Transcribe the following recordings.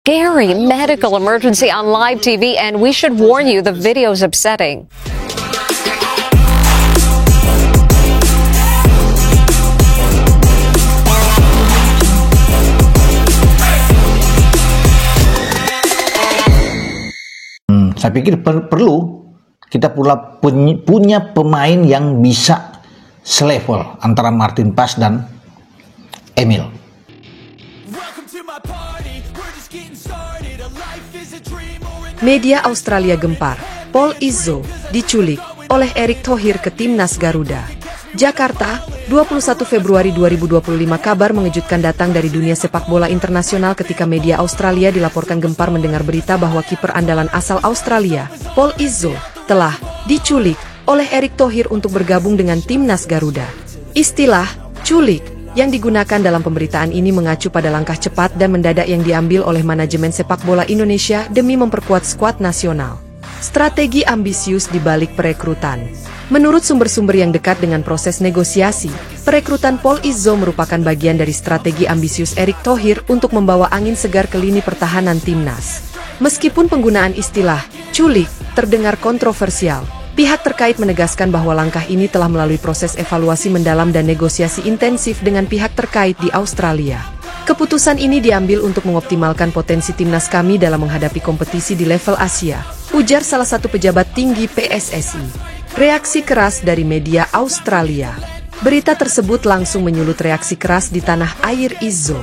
scary medical emergency on live TV, and we should warn you, the video's upsetting. Saya pikir perlu kita pula punya pemain yang bisa selevel antara Martin Paes dan Emil. Media Australia gempar, Paul Izzo diculik oleh Erick Thohir ke Timnas Garuda. Jakarta, 21 Februari 2025. Kabar mengejutkan datang dari dunia sepak bola internasional ketika media Australia dilaporkan gempar mendengar berita bahwa kiper andalan asal Australia, Paul Izzo, telah diculik oleh Erick Thohir untuk bergabung dengan Timnas Garuda. Istilah "culik" yang digunakan dalam pemberitaan ini mengacu pada langkah cepat dan mendadak yang diambil oleh manajemen sepak bola Indonesia demi memperkuat skuad nasional. Strategi ambisius di balik perekrutan. Menurut sumber-sumber yang dekat dengan proses negosiasi, perekrutan Paul Izzo merupakan bagian dari strategi ambisius Erick Thohir untuk membawa angin segar ke lini pertahanan timnas. Meskipun penggunaan istilah "culik" terdengar kontroversial, pihak terkait menegaskan bahwa langkah ini telah melalui proses evaluasi mendalam dan negosiasi intensif dengan pihak terkait di Australia. Keputusan ini diambil untuk mengoptimalkan potensi timnas kami dalam menghadapi kompetisi di level Asia, ujar salah satu pejabat tinggi PSSI. Reaksi keras dari media Australia. Berita tersebut langsung menyulut reaksi keras di tanah air Izzo.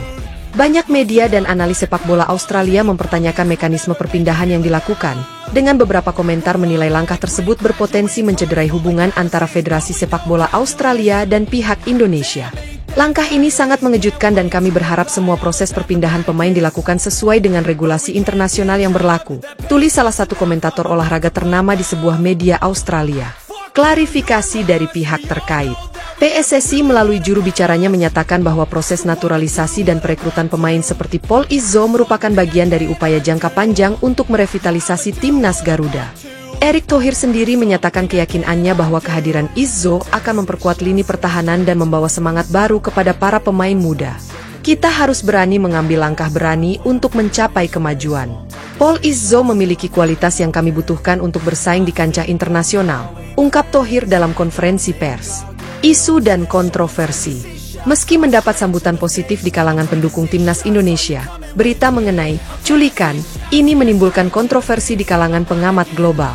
Banyak media dan analis sepak bola Australia mempertanyakan mekanisme perpindahan yang dilakukan, dengan beberapa komentar menilai langkah tersebut berpotensi mencederai hubungan antara Federasi Sepak Bola Australia dan pihak Indonesia. Langkah ini sangat mengejutkan dan kami berharap semua proses perpindahan pemain dilakukan sesuai dengan regulasi internasional yang berlaku, tulis salah satu komentator olahraga ternama di sebuah media Australia. Klarifikasi dari pihak terkait. PSSI melalui juru bicaranya menyatakan bahwa proses naturalisasi dan perekrutan pemain seperti Paul Izzo merupakan bagian dari upaya jangka panjang untuk merevitalisasi Timnas Garuda. Erick Thohir sendiri menyatakan keyakinannya bahwa kehadiran Izzo akan memperkuat lini pertahanan dan membawa semangat baru kepada para pemain muda. Kita harus berani mengambil langkah berani untuk mencapai kemajuan. Paul Izzo memiliki kualitas yang kami butuhkan untuk bersaing di kancah internasional, ungkap Thohir dalam konferensi pers. Isu dan kontroversi. Meski mendapat sambutan positif di kalangan pendukung timnas Indonesia, berita mengenai culikan ini menimbulkan kontroversi di kalangan pengamat global.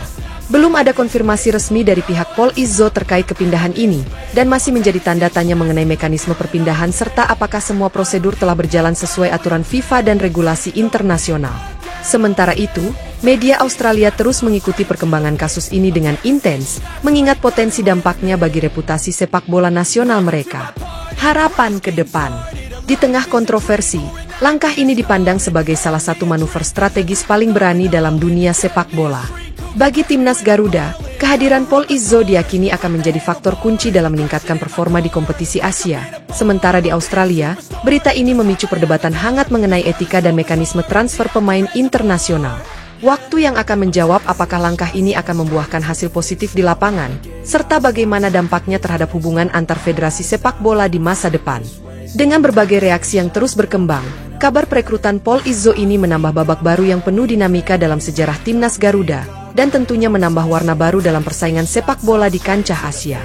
Belum ada konfirmasi resmi dari pihak Paul Izzo terkait kepindahan ini, dan masih menjadi tanda tanya mengenai mekanisme perpindahan serta apakah semua prosedur telah berjalan sesuai aturan FIFA dan regulasi internasional. Sementara itu, media Australia terus mengikuti perkembangan kasus ini dengan intens, mengingat potensi dampaknya bagi reputasi sepak bola nasional mereka. Harapan ke depan. Di tengah kontroversi, langkah ini dipandang sebagai salah satu manuver strategis paling berani dalam dunia sepak bola. Bagi Timnas Garuda, kehadiran Paul Izzo diyakini akan menjadi faktor kunci dalam meningkatkan performa di kompetisi Asia. Sementara di Australia, berita ini memicu perdebatan hangat mengenai etika dan mekanisme transfer pemain internasional. Waktu yang akan menjawab apakah langkah ini akan membuahkan hasil positif di lapangan, serta bagaimana dampaknya terhadap hubungan antar federasi sepak bola di masa depan. Dengan berbagai reaksi yang terus berkembang, kabar perekrutan Paul Izzo ini menambah babak baru yang penuh dinamika dalam sejarah Timnas Garuda, dan tentunya menambah warna baru dalam persaingan sepak bola di kancah Asia.